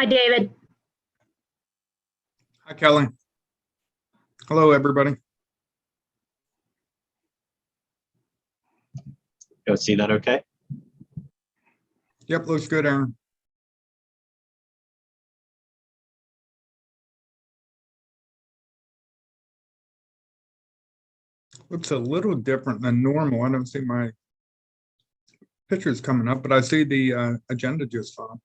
Hi, David. Hi, Kelly. Hello, everybody. Go see that okay? Yep, looks good, Aaron. Looks a little different than normal. I don't see my pictures coming up, but I see the agenda just fine.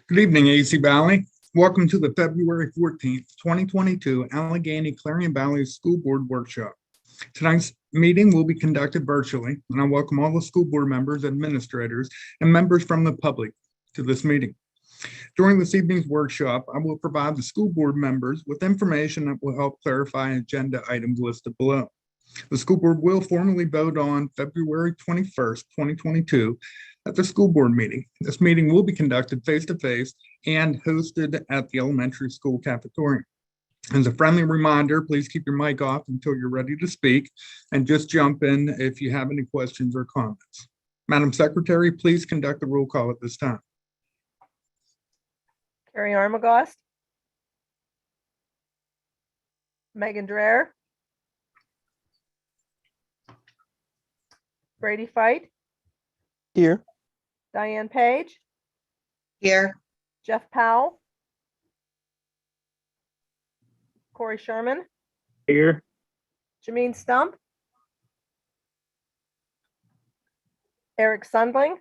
Good evening, AC Valley. Welcome to the February 14th, 2022 Allegheny Clarion Valley School Board Workshop. Tonight's meeting will be conducted virtually, and I welcome all the school board members, administrators, and members from the public to this meeting. During this evening's workshop, I will provide the school board members with information that will help clarify agenda items listed below. The school board will formally vote on February 21st, 2022 at the school board meeting. This meeting will be conducted face-to-face and hosted at the elementary school cafeteria. As a friendly reminder, please keep your mic off until you're ready to speak and just jump in if you have any questions or comments. Madam Secretary, please conduct the roll call at this time. Carrie Armagost, Megan Dreher, Brady Fight, Here. Diane Page, Here. Jeff Powell, Corey Sherman, Here. Jameen Stump, Eric Sundling,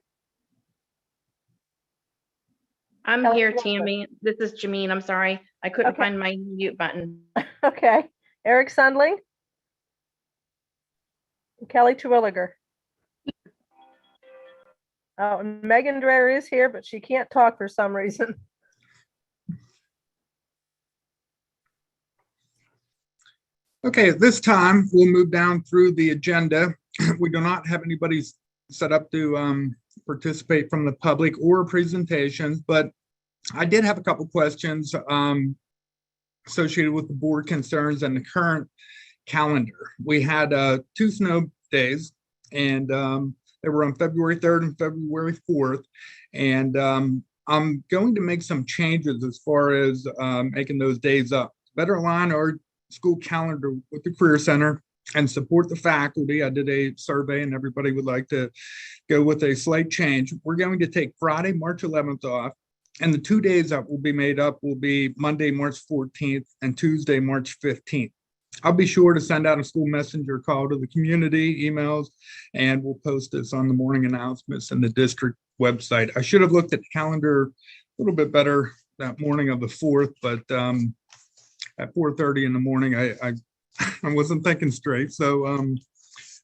I'm Kelly here, Swallow. Tammy. This is Jameen. I'm sorry. I couldn't Okay. find my mute button. okay, Eric Sundling, and Kelly Terwilliger. Oh, and Megan Dreher is here, but she can't talk for some reason. Okay, at this time, we'll move down through the agenda. We do not have anybody set up to participate from the public or presentations, but I did have a couple questions associated with the board concerns and the current calendar. We had 2 snow days, and they were on February 3rd and February 4th. And I'm going to make some changes as far as making those days up. Better align our school calendar with the Career Center and support the faculty. I did a survey and everybody would like to go with a slight change. We're going to take Friday, March 11th off, and the 2 days that will be made up will be Monday, March 14th and Tuesday, March 15th. I'll be sure to send out a school messenger call to the community, emails, and we'll post this on the morning announcements in the district website. I should have looked at the calendar a little bit better that morning of the 4th, but at 4:30 in the morning, I wasn't thinking straight. So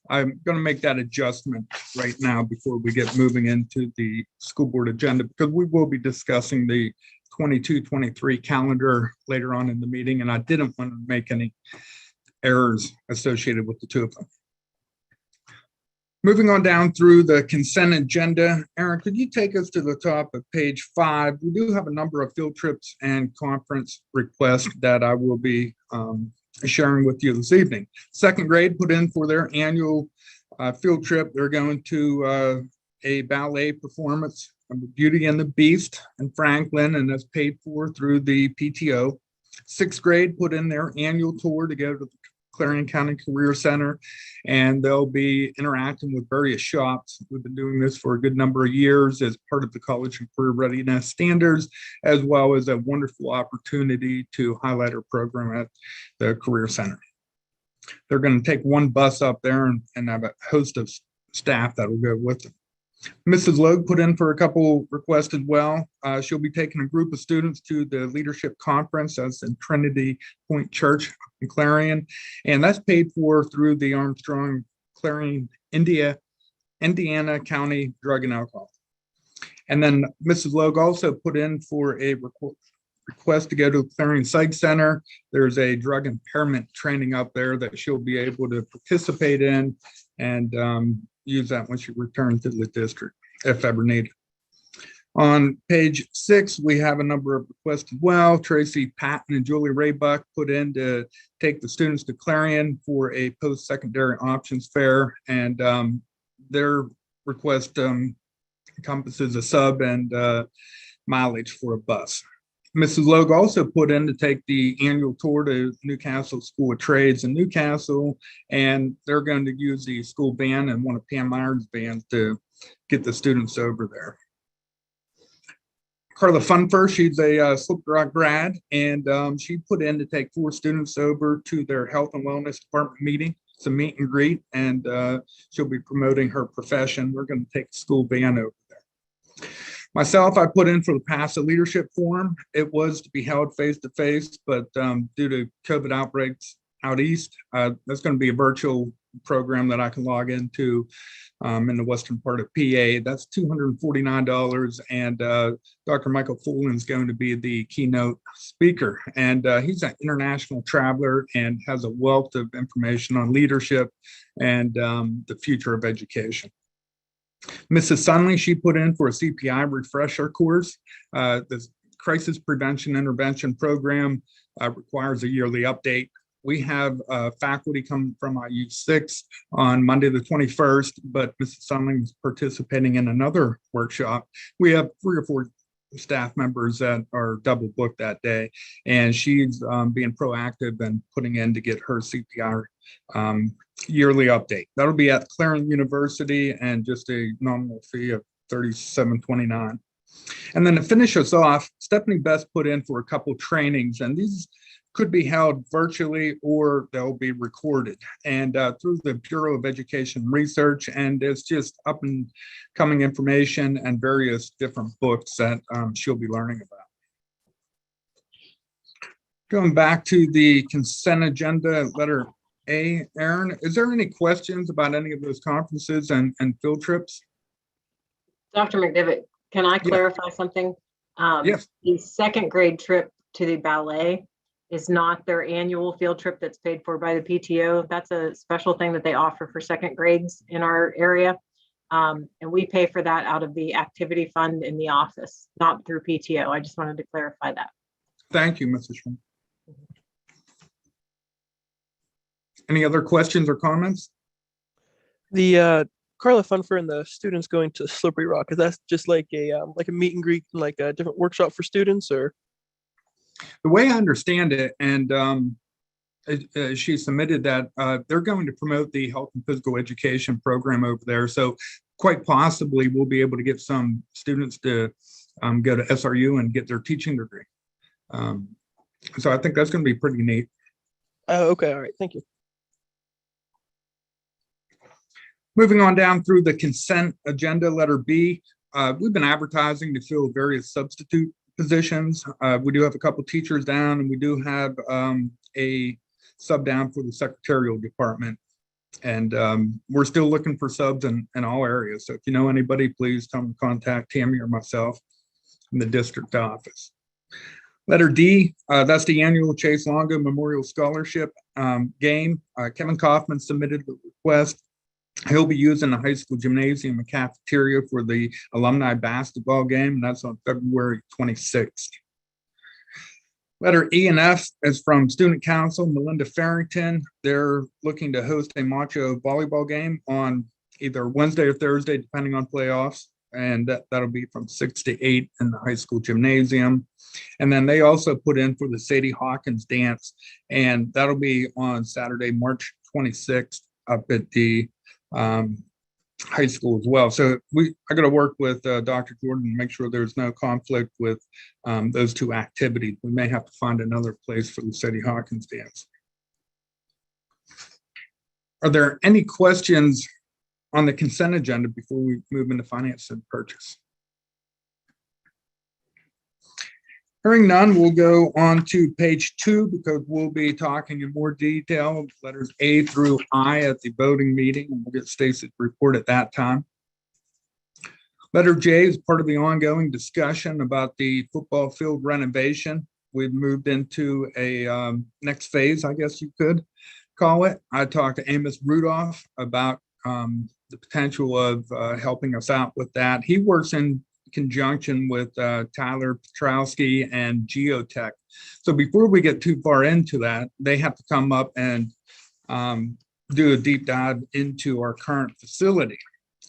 I'm going to make that adjustment right now before we get moving into the school board agenda, because we will be discussing the 22-23 calendar later on in the meeting, and I didn't want to make any errors associated with the 2 of them. Moving on down through the consent agenda, Aaron, could you take us to the top of page 5? We do have a number of field trips and conference requests that I will be sharing with you this evening. 2nd grade put in for their annual field trip. They're going to a ballet performance of Beauty and the Beast in Franklin, and that's paid for through the PTO. 6th grade put in their annual tour to go to the Clarion County Career Center, and they'll be interacting with various shops. We've been doing this for a good number of years as part of the college and career readiness standards, as well as a wonderful opportunity to highlight our program at the Career Center. They're going to take 1 bus up there and have a host of staff that will go with them. Mrs. Logue put in for a couple requests as well. She'll be taking a group of students to the leadership conference that's in Trinity Point Church in Clarion, and that's paid for through the Armstrong Clarion Indiana County Drug and Alcohol. And then Mrs. Logue also put in for a request to go to Clarion Psych Center. There's a drug impairment training up there that she'll be able to participate in and use that when she returns to the district if ever needed. On page 6, we have a number of requests as well. Tracy Patton and Julie Raybuck put in to take the students to Clarion for a post-secondary options fair, and their request encompasses a sub and mileage for a bus. Mrs. Logue also put in to take the annual tour to Newcastle School of Trades in Newcastle, and they're going to use the school van and one of Pam Meyer's vans to get the students over there. Carla Funfur, she's a Slip Rock grad, and she put in to take 4 students over to their health and wellness department meeting. It's a meet and greet, and she'll be promoting her profession. We're going to take the school van over there. Myself, I put in for the PASA Leadership Forum. It was to be held face-to-face, but due to COVID outbreaks out east, that's going to be a virtual program that I can log into in the western part of PA. That's $249, and Dr. Michael Fullen is going to be the keynote speaker. And he's an international traveler and has a wealth of information on leadership and the future of education. Mrs. Sunley, she put in for a CPI refresher course. The Crisis Prevention Intervention Program requires a yearly update. We have faculty come from IU6 on Monday the 21st, but Mrs. Sunley is participating in another workshop. We have 3 or 4 staff members that are double booked that day. And she's being proactive and putting in to get her CPR yearly update. That'll be at Clarendon University and just a nominal fee of $37.29. And then to finish us off, Stephanie Best put in for a couple trainings, and these could be held virtually or they'll be recorded and through the Bureau of Education Research. And it's just up and coming information and various different books that she'll be learning about. Going back to the consent agenda, letter A, Aaron, is there any questions about any of those conferences and field trips? Dr. McDevitt, can I clarify something? Yes. The second grade trip to the ballet is not their annual field trip that's paid for by the PTO. That's a special thing that they offer for second grades in our area. And we pay for that out of the activity fund in the office, not through PTO. I just wanted to clarify that. Thank you, Mrs. Schmidt. Any other questions or comments? The Carla Fun Fair and the students going to Slippery Rock, is that just like a meet and greet, like a different workshop for students, or? The way I understand it, and she submitted that they're going to promote the health and physical education program over there. So quite possibly we'll be able to get some students to go to SRU and get their teaching degree. So I think that's going to be pretty neat. Okay, all right, thank you. Moving on down through the consent agenda, letter B, we've been advertising to fill various substitute positions. We do have a couple teachers down, and we do have a sub down for the secretarial department. And we're still looking for subs in all areas. So if you know anybody, please come contact Tammy or myself in the district office. Letter D, that's the annual Chase Longo Memorial Scholarship game. Kevin Kaufman submitted the request. He'll be using the high school gymnasium and cafeteria for the alumni basketball game, and that's on February 26th. Letter E and F is from Student Council, Melinda Farrington. They're looking to host a macho volleyball game on either Wednesday or Thursday, depending on playoffs, and that'll be from 6 to 8 in the high school gymnasium. And then they also put in for the Sadie Hawkins dance, and that'll be on Saturday, March 26th up at the high school as well. So I got to work with Dr. Jordan to make sure there's no conflict with those two activities. We may have to find another place for the Sadie Hawkins dance. Are there any questions on the consent agenda before we move into finance and purchase? Hearing none, we'll go on to page 2 because we'll be talking in more detail, letters A through I at the voting meeting, and we'll get Stacy's report at that time. Letter J is part of the ongoing discussion about the football field renovation. We've moved into a next phase, I guess you could call it. I talked to Amos Rudolph about the potential of helping us out with that. He works in conjunction with Tyler Petrowski and Geotech. So before we get too far into that, they have to come up and do a deep dive into our current facility.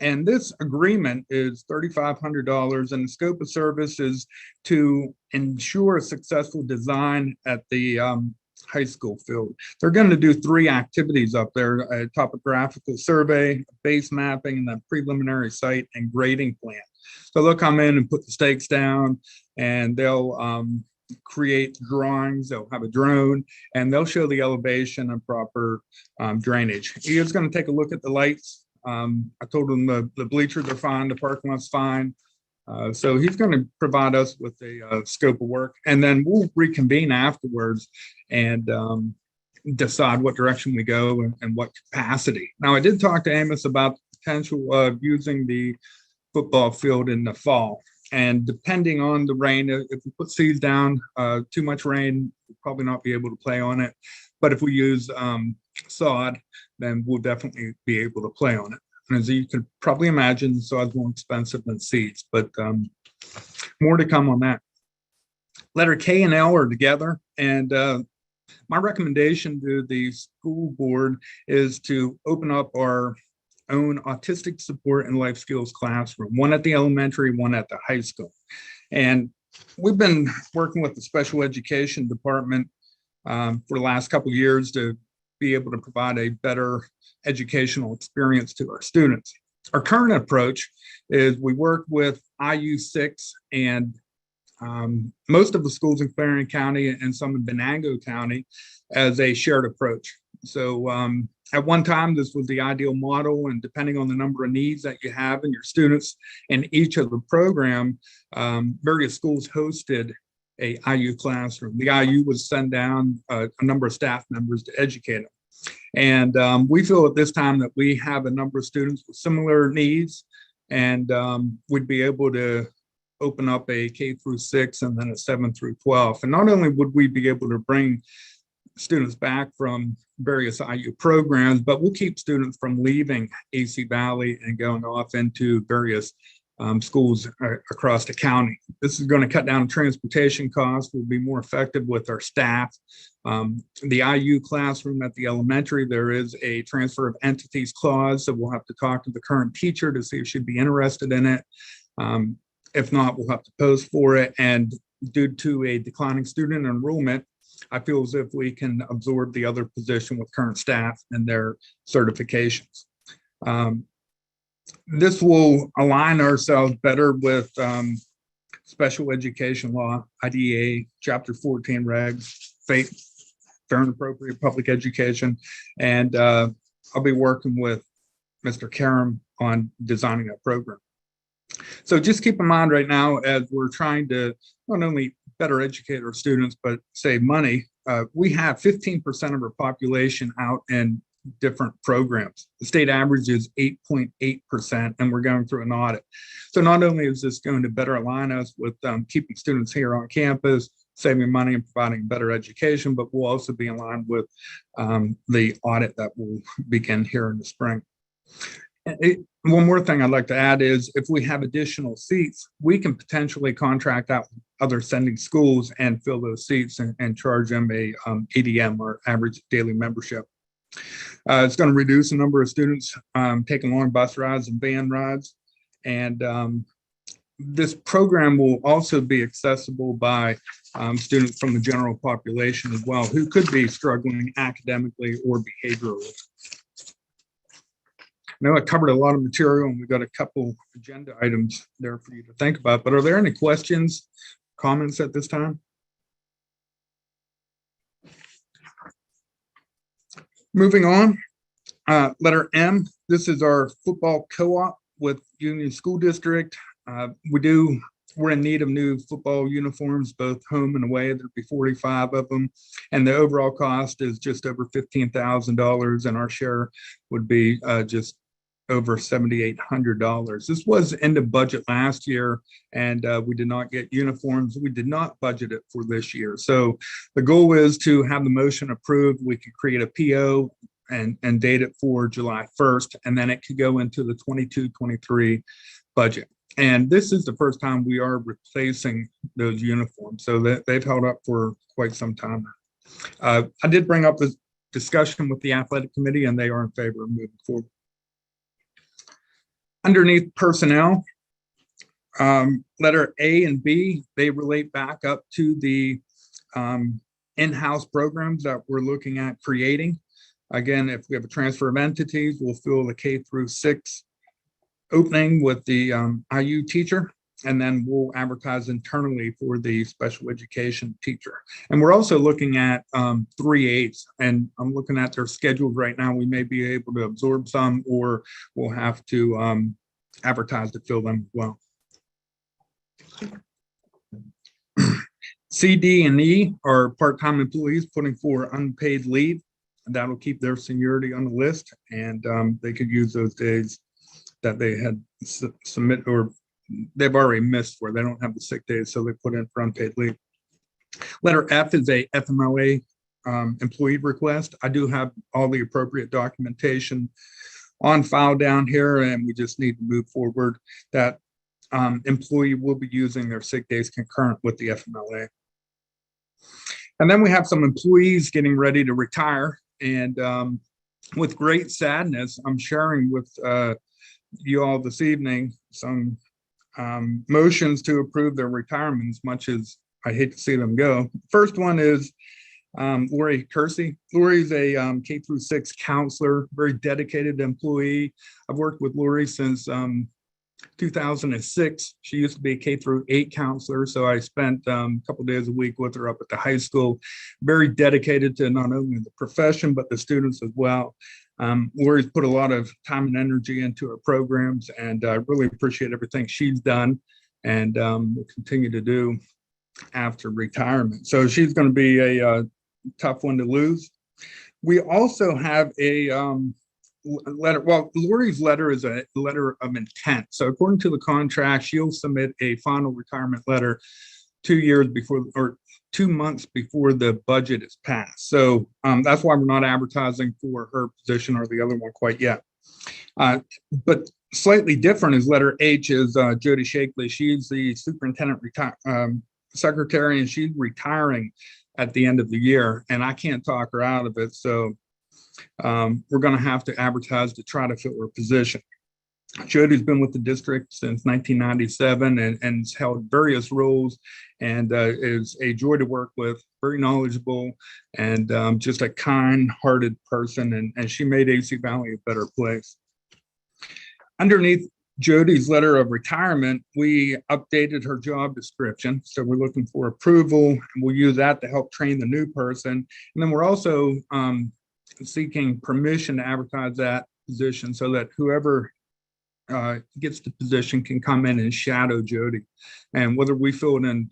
And this agreement is $3,500, and the scope of service is to ensure a successful design at the high school field. They're going to do 3 activities up there: a topographical survey, base mapping, and then preliminary site and grading plan. So they'll come in and put the stakes down, and they'll create drawings. They'll have a drone, and they'll show the elevation and proper drainage. He is going to take a look at the lights. I told him the bleachers are fine, the parking lot's fine. So he's going to provide us with a scope of work, and then we'll reconvene afterwards and decide what direction we go and what capacity. Now, I did talk to Amos about the potential of using the football field in the fall, and depending on the rain, if we put seeds down, too much rain, we'll probably not be able to play on it. But if we use sod, then we'll definitely be able to play on it. And as you could probably imagine, sod's more expensive than seeds, but more to come on that. Letter K and L are together, and my recommendation to the school board is to open up our own autistic support and life skills classroom, one at the elementary, one at the high school. And we've been working with the special education department for the last couple of years to be able to provide a better educational experience to our students. Our current approach is we work with IU6 and most of the schools in Clarion County and some in Venango County as a shared approach. So at one time, this was the ideal model, and depending on the number of needs that you have in your students in each of the program, various schools hosted a IU classroom. The IU would send down a number of staff members to educate them. And we feel at this time that we have a number of students with similar needs, and we'd be able to open up a K through 6 and then a 7 through 12. And not only would we be able to bring students back from various IU programs, but we'll keep students from leaving AC Valley and going off into various schools across the county. This is going to cut down transportation costs. We'll be more effective with our staff. The IU classroom at the elementary, there is a transfer of entities clause, so we'll have to talk to the current teacher to see if she'd be interested in it. If not, we'll have to post for it. And due to a declining student enrollment, I feel as if we can absorb the other position with current staff and their certifications. This will align ourselves better with special education law, IDEA, Chapter 14 regs, fair and appropriate public education. And I'll be working with Mr. Karam on designing that program. So just keep in mind right now, as we're trying to not only better educate our students, but save money, we have 15% of our population out in different programs. The state average is 8.8%, and we're going through an audit. So not only is this going to better align us with keeping students here on campus, saving money and providing better education, but we'll also be in line with the audit that will begin here in the spring. One more thing I'd like to add is if we have additional seats, we can potentially contract out other sending schools and fill those seats and charge them a ADM, or average daily membership. It's going to reduce the number of students taking long bus rides and van rides. And this program will also be accessible by students from the general population as well, who could be struggling academically or behaviorally. I know I covered a lot of material, and we've got a couple agenda items there for you to think about, but are there any questions, comments at this time? Moving on, letter M, this is our football co-op with Union School District. We're in need of new football uniforms, both home and away. There'll be 45 of them. And the overall cost is just over $15,000, and our share would be just over $7,800. This was end of budget last year, and we did not get uniforms. We did not budget it for this year. So the goal is to have the motion approved. We could create a PO and date it for July 1st, and then it could go into the 22-23 budget. And this is the first time we are replacing those uniforms, so that they've held up for quite some time now. I did bring up this discussion with the athletic committee, and they are in favor of moving forward. Underneath personnel, letter A and B, they relate back up to the in-house programs that we're looking at creating. Again, if we have a transfer of entities, we'll fill the K through 6 opening with the IU teacher, and then we'll advertise internally for the special education teacher. And we're also looking at 3/8, and I'm looking at their schedules right now. We may be able to absorb some, or we'll have to advertise to fill them as well. C, D, and E are part-time employees putting for unpaid leave. That'll keep their seniority on the list, and they could use those days that they had submit, or they've already missed for. They don't have the sick days, so they put in for unpaid leave. Letter F is a FMLA employee request. I do have all the appropriate documentation on file down here, and we just need to move forward. That employee will be using their sick days concurrent with the FMLA. And then we have some employees getting ready to retire, and with great sadness, I'm sharing with you all this evening some motions to approve their retirements, much as I hate to see them go. First one is Lori Kersey. Lori's a K through 6 counselor, very dedicated employee. I've worked with Lori since 2006. She used to be a K through 8 counselor, so I spent a couple days a week with her up at the high school. Very dedicated to not only the profession, but the students as well. Lori's put a lot of time and energy into her programs, and I really appreciate everything she's done and will continue to do after retirement. So she's going to be a tough one to lose. We also have a letter. Well, Lori's letter is a letter of intent. So according to the contract, she'll submit a final retirement letter 2 years before, or 2 months before the budget is passed. So that's why we're not advertising for her position or the other one quite yet. But slightly different is letter H is Jody Shakely. She's the superintendent secretary, and she's retiring at the end of the year, and I can't talk her out of it. So we're going to have to advertise to try to fill her position. Jody's been with the district since 1997 and has held various roles, and is a joy to work with, very knowledgeable, and just a kind-hearted person, and she made AC Valley a better place. Underneath Jody's letter of retirement, we updated her job description. So we're looking for approval, and we'll use that to help train the new person. And then we're also seeking permission to advertise that position so that whoever gets the position can come in and shadow Jody. And whether we fill it in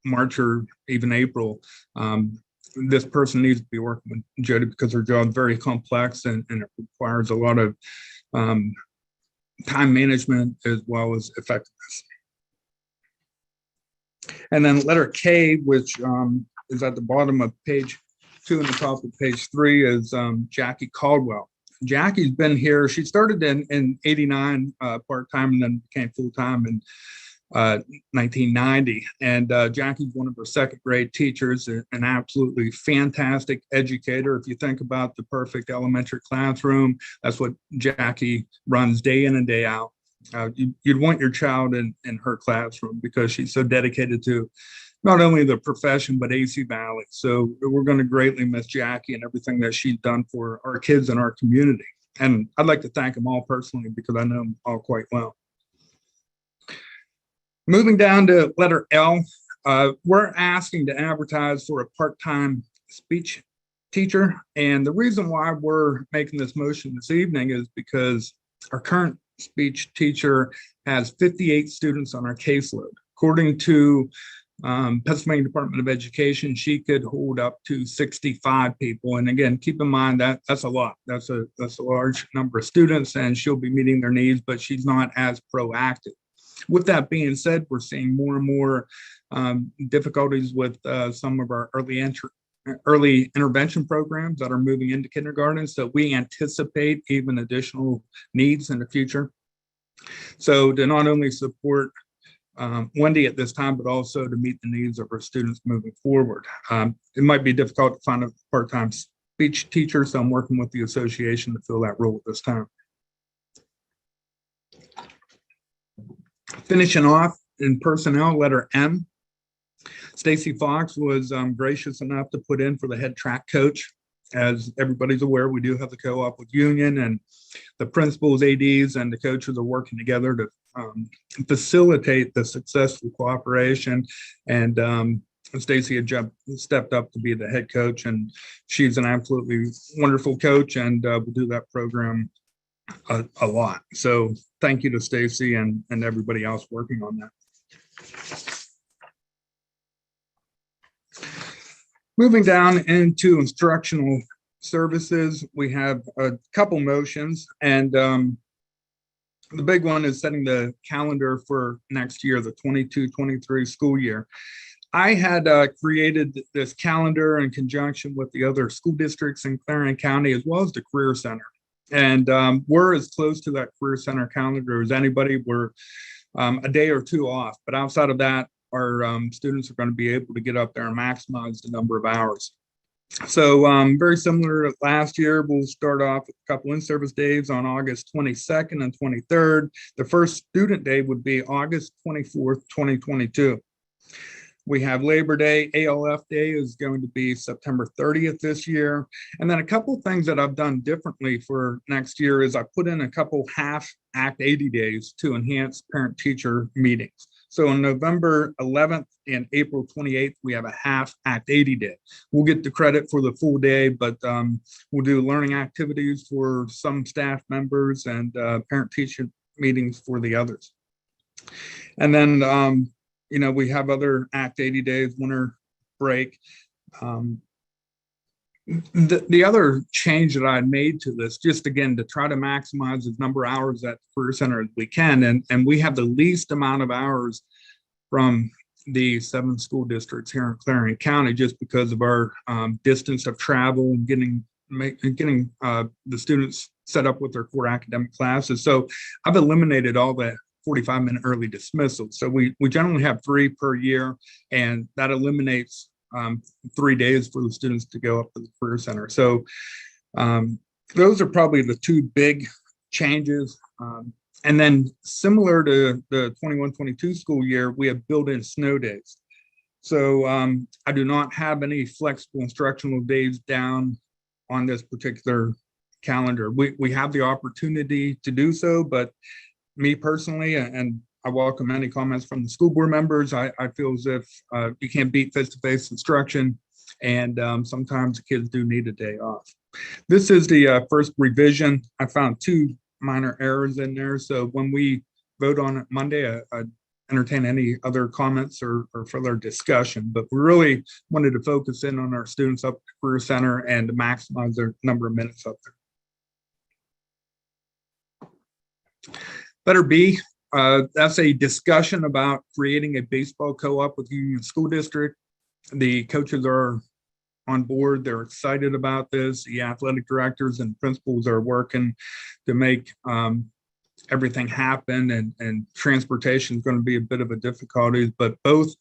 March or even April, this person needs to be working with Jody because her job is very complex, and it requires a lot of time management as well as effectiveness. And then letter K, which is at the bottom of page 2 and the top of page 3, is Jacky Caldwell. Jacky's been here. She started in 89 part-time and then became full-time in 1990. And Jacky's one of our 2nd grade teachers, an absolutely fantastic educator. If you think about the perfect elementary classroom, that's what Jacky runs day in and day out. You'd want your child in her classroom because she's so dedicated to not only the profession, but AC Valley. So we're going to greatly miss Jacky and everything that she's done for our kids and our community. And I'd like to thank them all personally because I know them all quite well. Moving down to letter L, we're asking to advertise for a part-time speech teacher. And the reason why we're making this motion this evening is because our current speech teacher has 58 students on our caseload. According to Pennsylvania Department of Education, she could hold up to 65 people. And again, keep in mind that that's a lot. That's a large number of students, and she'll be meeting their needs, but she's not as proactive. With that being said, we're seeing more and more difficulties with some of our early intervention programs that are moving into kindergarten. So we anticipate even additional needs in the future. So to not only support Wendy at this time, but also to meet the needs of our students moving forward. It might be difficult to find a part-time speech teacher, so I'm working with the association to fill that role at this time. Finishing off in personnel, letter M. Stacy Fox was gracious enough to put in for the head track coach. As everybody's aware, we do have the co-op with Union, and the principals, ADs, and the coaches are working together to facilitate the successful cooperation. And Stacy had stepped up to be the head coach, and she's an absolutely wonderful coach, and will do that program a lot. So thank you to Stacy and everybody else working on that. Moving down into instructional services, we have a couple motions, and the big one is setting the calendar for next year, the 22-23 school year. I had created this calendar in conjunction with the other school districts in Clarendon County, as well as the Career Center. And we're as close to that Career Center calendar as anybody. We're a day or two off, but outside of that, our students are going to be able to get up there and maximize the number of hours. So very similar to last year, we'll start off with a couple in-service days on August 22nd and 23rd. The first student day would be August 24th, 2022. We have Labor Day. ALF Day is going to be September 30th this year. And then a couple of things that I've done differently for next year is I put in a couple half Act 80 days to enhance parent-teacher meetings. So on November 11th and April 28th, we have a half Act 80 day. We'll get the credit for the full day, but we'll do learning activities for some staff members and parent-teacher meetings for the others. And then we have other Act 80 days, winter break. The other change that I made to this, just again, to try to maximize the number of hours at the Career Center as we can. And we have the least amount of hours from the 7 school districts here in Clarion County, just because of our distance of travel and getting the students set up with their core academic classes. So I've eliminated all that 45-minute early dismissal. So we generally have 3 per year, and that eliminates 3 days for the students to go up to the Career Center. So those are probably the 2 big changes. And then similar to the 21-22 school year, we have built-in snow days. So I do not have any flexible instructional days down on this particular calendar. We have the opportunity to do so, but me personally, and I welcome any comments from the school board members, I feel as if you can't beat face-to-face instruction, and sometimes the kids do need a day off. This is the first revision. I found 2 minor errors in there. So when we vote on it Monday, I entertain any other comments or further discussion, but we really wanted to focus in on our students up at the Career Center and to maximize their number of minutes up there. Letter B, that's a discussion about creating a baseball co-op with Union School District. The coaches are on board. They're excited about this. The athletic directors and principals are working to make everything happen, and transportation is going to be a bit of a difficulty, but both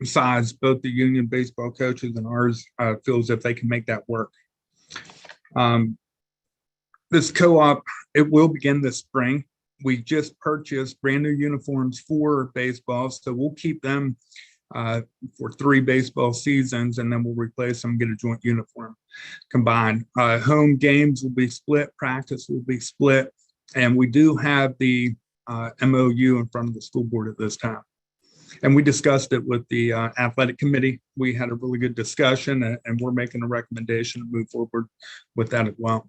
sides, both the union baseball coaches and ours, feel as if they can make that work. This co-op, it will begin this spring. We just purchased brand new uniforms for baseball, so we'll keep them for 3 baseball seasons, and then we'll replace them, get a joint uniform combined. Home games will be split, practice will be split, and we do have the MOU in front of the school board at this time. And we discussed it with the athletic committee. We had a really good discussion, and we're making a recommendation to move forward with that as well.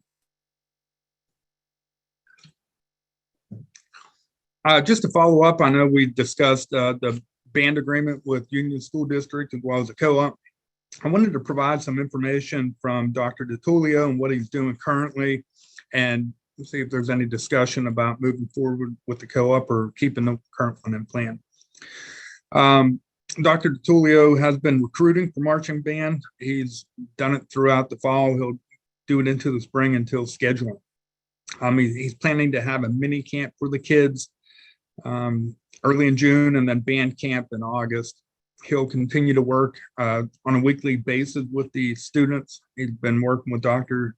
Just to follow up, I know we discussed the band agreement with Union School District as well as a co-op. I wanted to provide some information from Dr. DeTulio and what he's doing currently, and see if there's any discussion about moving forward with the co-op or keeping the current one in plan. Dr. DeTulio has been recruiting for marching band. He's done it throughout the fall. He'll do it into the spring until scheduling. He's planning to have a mini camp for the kids early in June, and then band camp in August. He'll continue to work on a weekly basis with the students. He's been working with Dr.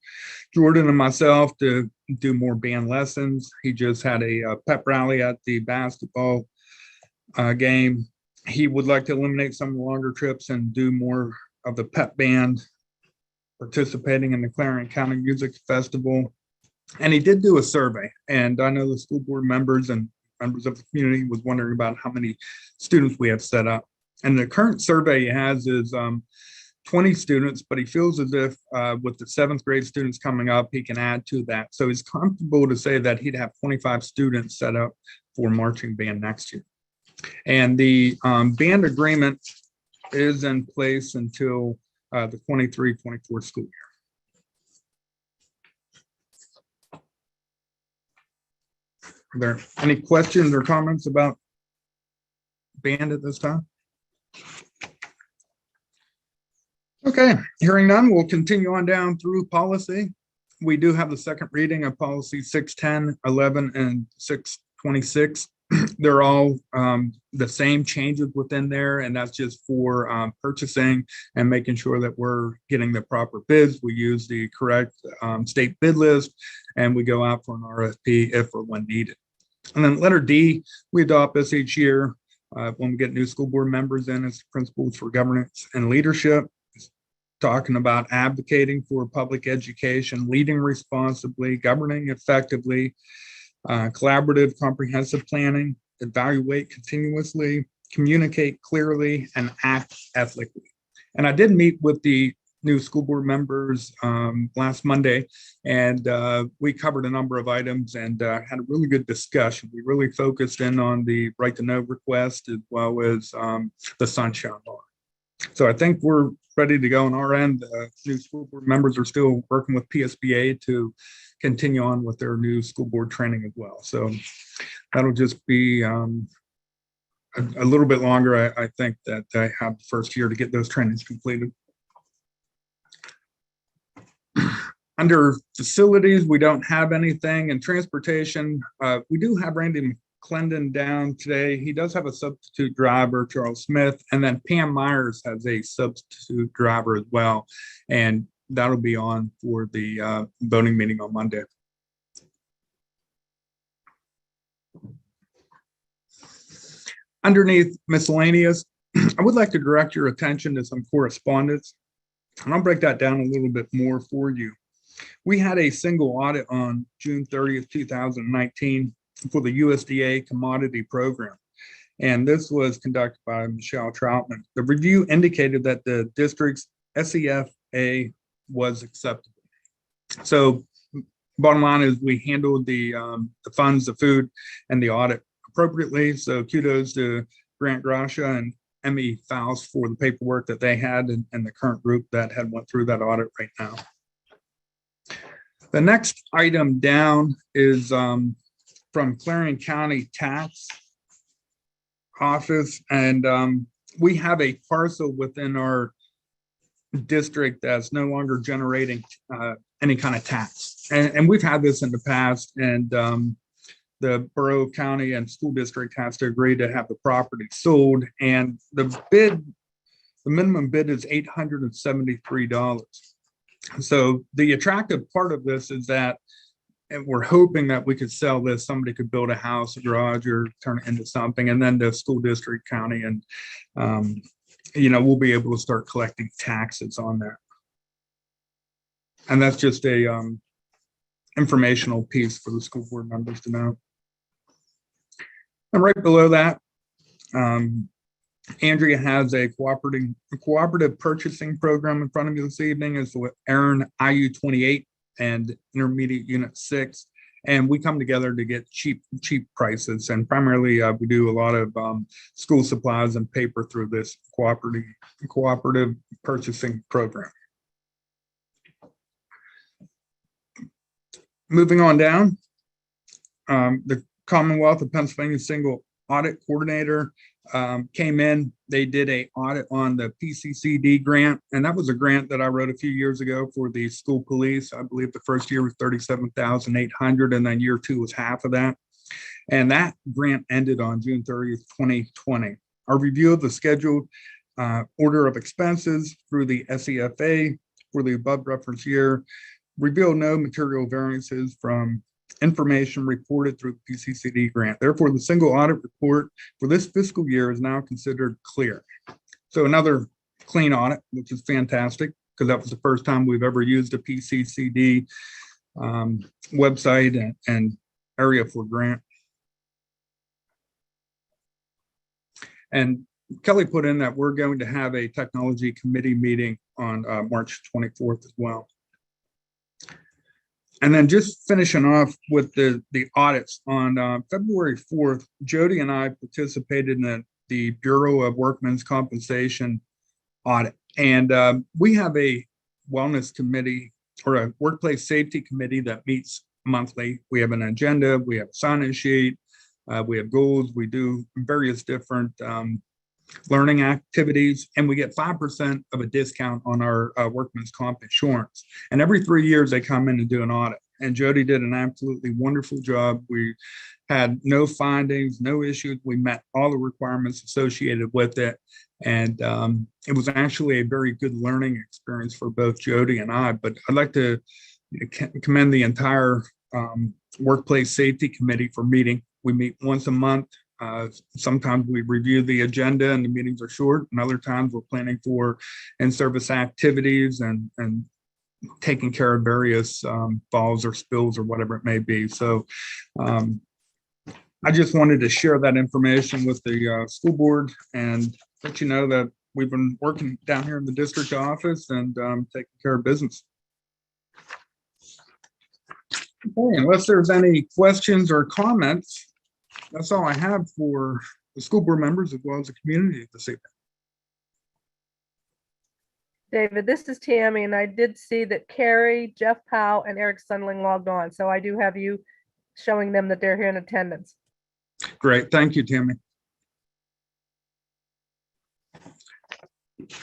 Jordan and myself to do more band lessons. He just had a pep rally at the basketball game. He would like to eliminate some of the longer trips and do more of the pep band, participating in the Clarion County Music Festival. And he did do a survey, and I know the school board members and members of the community was wondering about how many students we have set up. And the current survey he has is 20 students, but he feels as if with the 7th grade students coming up, he can add to that. So he's comfortable to say that he'd have 25 students set up for marching band next year. And the band agreement is in place until the 23-24 school year. Are there any questions or comments about band at this time? Okay, hearing none, we'll continue on down through policy. We do have the second reading of policy 610, 11, and 626. They're all the same changes within there, and that's just for purchasing and making sure that we're getting the proper bids. We use the correct state bid list, and we go out for an RFP if or when needed. And then letter D, we adopt this each year when we get new school board members in. It's principles for governance and leadership. It's talking about advocating for public education, leading responsibly, governing effectively, collaborative, comprehensive planning, evaluate continuously, communicate clearly, and act ethically. And I did meet with the new school board members last Monday, and we covered a number of items and had a really good discussion. We really focused in on the right to know request as well as the sunshine law. So I think we're ready to go on our end. New school board members are still working with PSBA to continue on with their new school board training as well. So that'll just be a little bit longer. I think that I have the first year to get those trainings completed. Under facilities, we don't have anything. In transportation, we do have Randy McClendon down today. He does have a substitute driver, Charles Smith, and then Pam Myers has a substitute driver as well. And that'll be on for the voting meeting on Monday. Underneath miscellaneous, I would like to direct your attention to some correspondence, and I'll break that down a little bit more for you. We had a single audit on June 30th, 2019 for the USDA commodity program, and this was conducted by Michelle Troutman. The review indicated that the district's SEFA was acceptable. So bottom line is we handled the funds, the food, and the audit appropriately. So kudos to Grant Gracia and Emmy Faust for the paperwork that they had and the current group that had went through that audit right now. The next item down is from Clarion County Tax Office, and we have a parcel within our district that's no longer generating any kind of tax. And we've had this in the past, and the borough, county, and school district has to agree to have the property sold. And the minimum bid is $873. So the attractive part of this is that, and we're hoping that we could sell this, somebody could build a house, a garage, or turn it into something, and then the school district, county, and we'll be able to start collecting taxes on that. And that's just a informational piece for the school board members to know. And right below that, Andrea has a cooperative purchasing program in front of you this evening. Is with Aaron IU 28 and Intermediate Unit 6. And we come together to get cheap prices. And primarily we do a lot of school supplies and paper through this cooperative purchasing program. Moving on down, the Commonwealth of Pennsylvania Single Audit Coordinator came in. They did an audit on the PCCD grant, and that was a grant that I wrote a few years ago for the school police. I believe the first year was $37,800, and then year two was half of that. And that grant ended on June 30th, 2020. Our review of the scheduled order of expenses through the SEFA for the above reference year revealed no material variances from information reported through the PCCD grant. Therefore, the single audit report for this fiscal year is now considered clear. So another clean audit, which is fantastic, because that was the first time we've ever used a PCCD website and area for grant. And Kelly put in that we're going to have a technology committee meeting on March 24th as well. And then just finishing off with the audits on February 4th, Jody and I participated in the Bureau of Workmen's Compensation audit. And we have a wellness committee or a workplace safety committee that meets monthly. We have an agenda, we have a sign-in sheet, we have goals, we do various different learning activities, and we get 5% of a discount on our workman's comp insurance. And every 3 years they come in and do an audit. and Jody did an absolutely wonderful job. We had no findings, no issues. We met all the requirements associated with it. And it was actually a very good learning experience for both Jody and I. But I'd like to commend the entire Workplace Safety Committee for meeting. We meet once a month. Sometimes we review the agenda and the meetings are short, and other times we're planning for in-service activities and taking care of various falls or spills or whatever it may be. So I just wanted to share that information with the school board and let you know that we've been working down here in the district office and taking care of business. Okay, unless there's any questions or comments, that's all I have for the school board members as well as the community this evening. David, this is Tammy, and I did see that Carrie, Jeff Powell, and Eric Sunling logged on. So I do have you showing them that they're here in attendance. Great, thank you, Tammy.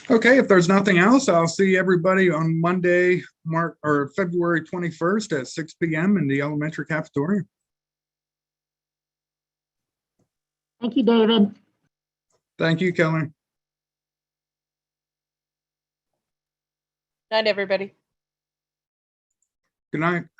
Okay, if there's nothing else, I'll see everybody on Monday, February 21st at 6 p.m. in the elementary cafeteria. Thank you, David. Thank you, Kelly. Night, everybody. Good night.